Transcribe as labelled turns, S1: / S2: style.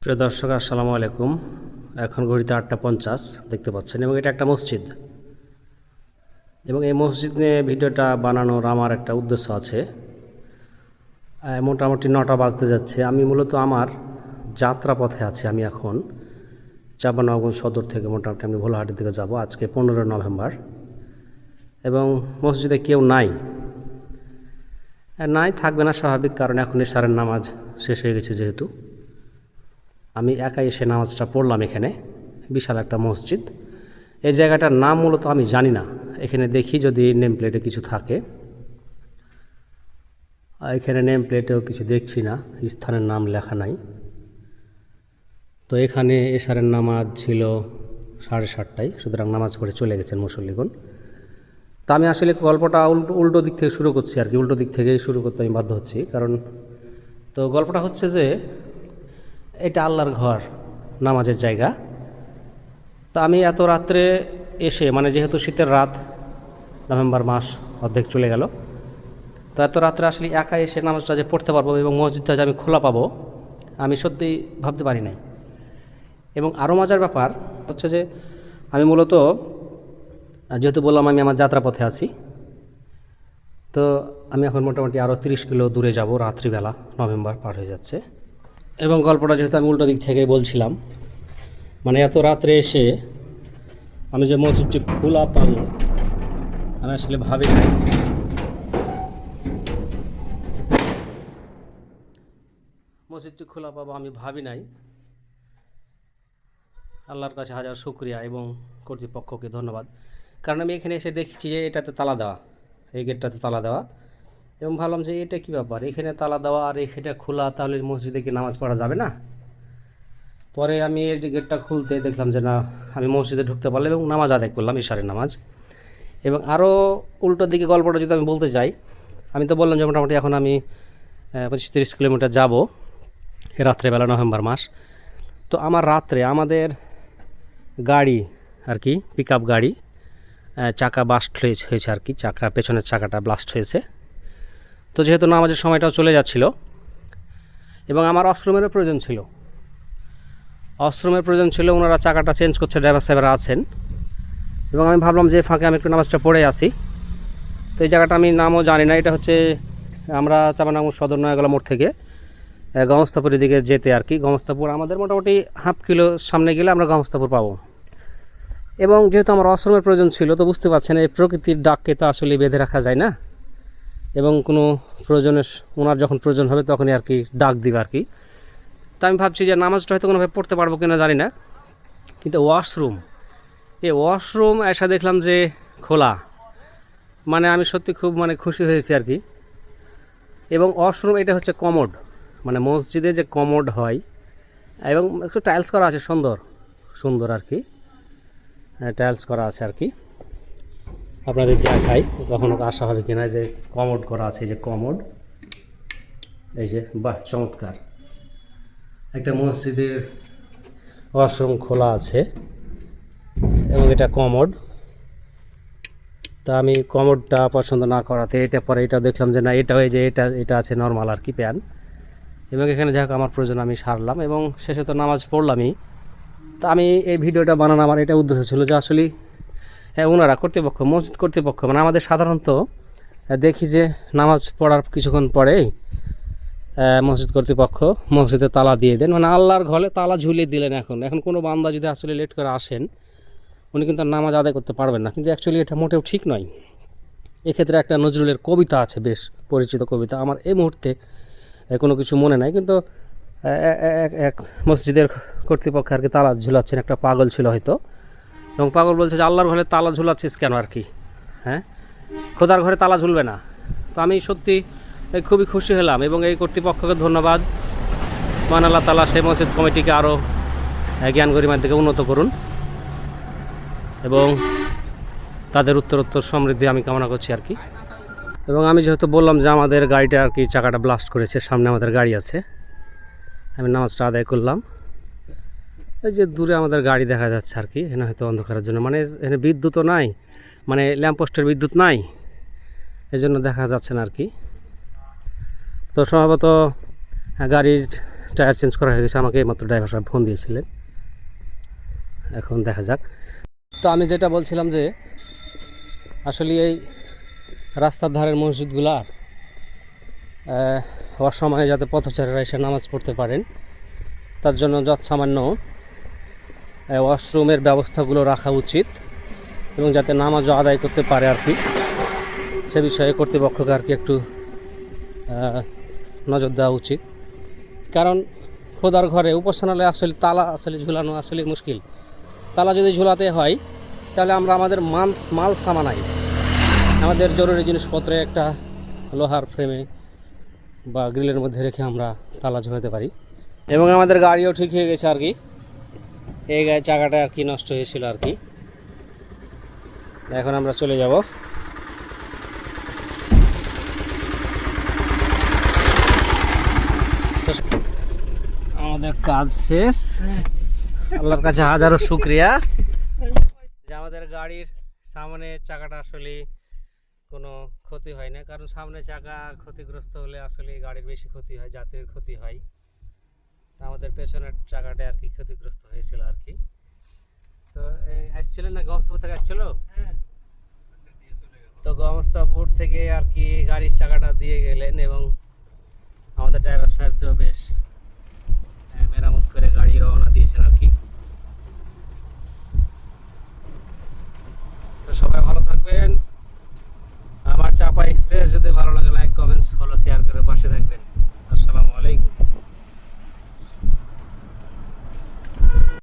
S1: প্রিয় দর্শক আসসালামু আলাইকুম। এখন ঘড়িতে 8:50 দেখতে পাচ্ছেন এবং এটা একটা মসজিদ এবং এই মসজিদ নিয়ে ভিডিওটা বানানোর আমার একটা উদ্দেশ্য আছে। মোটামুটি 9টা বাজতে যাচ্ছে। আমি মূলত আমার যাত্রা পথে আছি। আমি এখন চাঁপাইনবাবগঞ্জ সদর থেকে মোটামুটি আমি ভোলাহাটির দিকে যাব। আজকে 15 নভেম্বর এবং মসজিদে কেউ নাই, থাকবে না স্বাভাবিক, কারণ এখন এশারের নামাজ শেষ হয়ে গেছে। যেহেতু আমি একাই এসে নামাজটা পড়লাম। এখানে বিশাল একটা মসজিদ। এই জায়গাটার নাম মূলত আমি জানি না। এখানে দেখি যদি নেম প্লেটে কিছু থাকে। এখানে নেম প্লেটেও কিছু দেখছি না, স্থানের নাম লেখা নাই। তো এখানে এশারের নামাজ ছিল 7:30টায়, সুতরাং নামাজ পড়ে চলে গেছেন মুসল্লিগণ। তা আমি আসলে গল্পটা উল্টো দিক থেকে শুরু করছি আর কি। উল্টো দিক থেকেই শুরু করতে আমি বাধ্য হচ্ছি, কারণ তো গল্পটা হচ্ছে যে এটা আল্লাহর ঘর, নামাজের জায়গা। তা আমি এত রাত্রে এসে, মানে যেহেতু শীতের রাত, নভেম্বর মাস অর্ধেক চলে গেল, তো এত রাত্রে আসলে একা এসে নামাজটা যে পড়তে পারবো এবং মসজিদটা যে আমি খোলা পাবো, আমি সত্যিই ভাবতে পারি নাই। এবং আরও মজার ব্যাপার হচ্ছে যে আমি মূলত, যেহেতু বললাম আমি আমার যাত্রাপথে আছি, তো আমি এখন মোটামুটি আরও 30 কিলো দূরে যাব। রাত্রিবেলা, নভেম্বর পার হয়ে যাচ্ছে। এবং গল্পটা যেহেতু আমি উল্টো দিক থেকে বলছিলাম, মানে এত রাত্রে এসে আমি যে মসজিদটি খোলা পাবো আমি আসলে ভাবি নাই। মসজিদটি খোলা পাবো আমি ভাবি নাই। আল্লাহর কাছে হাজার শুকরিয়া এবং কর্তৃপক্ষকে ধন্যবাদ, কারণ আমি এখানে এসে দেখছি যে এটাতে তালা দেওয়া, এই গেটটাতে তালা দেওয়া, এবং ভাবলাম যে এটা কী ব্যাপার, এখানে তালা দেওয়া আর এখানে খোলা, তাহলে মসজিদে কি নামাজ পড়া যাবে না? পরে আমি এই যে গেটটা খুলতে দেখলাম যে না, আমি মসজিদে ঢুকতে পারলাম এবং নামাজ আদায় করলাম, ইশারের নামাজ। এবং আরও উল্টোর দিকে গল্পটা যদি আমি বলতে যাই, আমি তো বললাম যে মোটামুটি এখন আমি 25-30 কিলোমিটার যাব রাত্রেবেলা, নভেম্বর মাস। তো আমার রাত্রে আমাদের গাড়ি আর কি, পিক আপ গাড়ি, চাকা বাস্ট হয়েছে আর কি, চাকা, পেছনের চাকাটা ব্লাস্ট হয়েছে। তো যেহেতু নামাজের সময়টাও চলে যাচ্ছিল এবং আমার অশ্রমেরও প্রয়োজন ছিল, ওনারা চাকাটা চেঞ্জ করছে, ড্রাইভার সাহেবরা আছেন। এবং আমি ভাবলাম যে ফাঁকে আমি একটু নামাজটা পড়ে আসি। তো এই জায়গাটা আমি নামও জানি না। এটা হচ্ছে আমরা চাঁপাইনবাবগঞ্জ সদর নয়াগলা মোড় থেকে গমস্তাপুরের দিকে যেতে আর কি। গমস্তাপুর আমাদের মোটামুটি হাফ কিলো সামনে গেলে আমরা গমস্তাপুর পাবো। এবং যেহেতু আমার অশ্রমের প্রয়োজন ছিল, তো বুঝতে পারছেন এই প্রকৃতির ডাককে তো আসলে বেঁধে রাখা যায় না। এবং কোনো প্রয়োজনে ওনার যখন প্রয়োজন হবে তখনই আর কি ডাক দিবে আর কি। তা আমি ভাবছি যে নামাজটা হয়তো কোনোভাবে পড়তে পারবো কিনা জানি না, কিন্তু ওয়াশরুম এসে দেখলাম যে খোলা। মানে আমি সত্যি খুব খুশি হয়েছি আর কি। এবং ওয়াশরুম এটা হচ্ছে কমোড, মানে মসজিদে যে কমোড হয়, এবং একটু টাইলস করা আছে, সুন্দর আর কি, টাইলস করা আছে আর কি। আপনাদের দেখাই কখনো আসা হবে কিনা, যে কমোড করা আছে, যে কমোড, এই যে, বাহ, চমৎকার একটা মসজিদের ওয়াশরুম খোলা আছে এবং এটা কমোড। তা আমি কমোডটা পছন্দ না করাতে এটা দেখলাম যে না, এটা হয়ে যে এটা আছে নর্মাল আর কি, প্যান। এবং এখানে যাই হোক আমার প্রয়োজন আমি সারলাম এবং শেষে তো নামাজ পড়লামই। তা আমি এই ভিডিওটা বানানো আমার এটা উদ্দেশ্য ছিল যে আসলে ওনারা মসজিদ কর্তৃপক্ষ, মানে আমাদের সাধারণত দেখি যে নামাজ পড়ার কিছুক্ষণ পরেই মসজিদ কর্তৃপক্ষ মসজিদে তালা দিয়ে দেন, মানে আল্লাহর ঘরে তালা ঝুলিয়ে দিলেন। এখন কোনো বান্দা যদি আসলে লেট করে আসেন, উনি কিন্তু নামাজ আদায় করতে পারবেন না। কিন্তু অ্যাকচুয়ালি এটা মোটেও ঠিক নয়। এক্ষেত্রে একটা নজরুলের কবিতা আছে, বেশ পরিচিত কবিতা, আমার এই মুহূর্তে কোনো কিছু মনে নাই, কিন্তু এক মসজিদের কর্তৃপক্ষ আর কি তালা ঝুলাচ্ছেন। একটা পাগল ছিল হয়তো, এবং পাগল বলছে যে আল্লাহর ঘরে তালা ঝুলাচ্ছিস কেন আর কি, হ্যাঁ, খোদার ঘরে তালা ঝুলবে না। তো আমি সত্যি খুবই খুশি হলাম এবং এই কর্তৃপক্ষকে ধন্যবাদ। মহান আল্লাহ তাআলা সেই মসজিদ কমিটিকে আরও জ্ঞান গরিমার দিকে উন্নত করুন এবং তাদের উত্তরোত্তর সমৃদ্ধি আমি কামনা করছি আর কি। এবং আমি যেহেতু বললাম যে আমাদের গাড়িটা আর কি চাকাটা ব্লাস্ট করেছে, সামনে আমাদের গাড়ি আছে, আমি নামাজটা আদায় করলাম। এই যে দূরে আমাদের গাড়ি দেখা যাচ্ছে আর কি, এখানে হয়তো অন্ধকারের জন্য, মানে এখানে বিদ্যুৎও নাই, মানে ল্যাম্পপোস্টের বিদ্যুৎ নাই, এই জন্য দেখা যাচ্ছে না আর কি। তো সম্ভবত গাড়ির টায়ার চেঞ্জ করা হয়ে গেছে, আমাকে এইমাত্র ড্রাইভার সাহেব ফোন দিয়েছিলেন। এখন দেখা যাক। তো আমি যেটা বলছিলাম যে আসলে এই রাস্তার ধারের মসজিদগুলার অসময়ে যাতে পথচারীরা এসে নামাজ পড়তে পারেন তার জন্য যৎসামান্য ওয়াশরুমের ব্যবস্থাগুলো রাখা উচিত, এবং যাতে নামাজও আদায় করতে পারে আর কি, সে বিষয়ে কর্তৃপক্ষকে আর কি একটু নজর দেওয়া উচিত। কারণ খোদার ঘরে উপাসনালয়ে আসলে তালা আসলে ঝুলানো আসলে মুশকিল। তালা যদি ঝুলাতে হয় তাহলে আমরা আমাদের মাল সামানাই, আমাদের জরুরি জিনিসপত্রে একটা লোহার ফ্রেমে বা গ্রিলের মধ্যে রেখে আমরা তালা ঝুলাতে পারি। এবং আমাদের গাড়িও ঠিক হয়ে গেছে আর কি, এই গাড়ির চাকাটা আর কি নষ্ট হয়েছিল আর কি। এখন আমরা চলে যাব। আমাদের কাজ শেষ, আল্লাহর কাছে হাজারো শুকরিয়া যে আমাদের গাড়ির সামনে চাকাটা আসলে কোনো ক্ষতি হয় না। কারণ সামনে চাকা ক্ষতিগ্রস্ত হলে আসলে গাড়ির বেশি ক্ষতি হয়, যাত্রীর ক্ষতি হয়। আমাদের পেছনের চাকাটা আর কি ক্ষতিগ্রস্ত হয়েছিল আর কি। তো আসছিলেন না গমস্তাপুর থেকে আসছিল, তো গমস্তাপুর থেকে আর কি গাড়ির চাকাটা দিয়ে গেলেন, এবং আমাদের ড্রাইভার সাহেব তো বেশ মেরামত করে গাড়ি রওনা দিয়েছেন আর কি। তো সবাই ভালো থাকবেন। আমার চাপা এক্সপ্রেস যদি ভালো লাগে লাইক, কমেন্টস, ফলো, শেয়ার করে পাশে থাকবেন। আসসালামু আলাইকুম।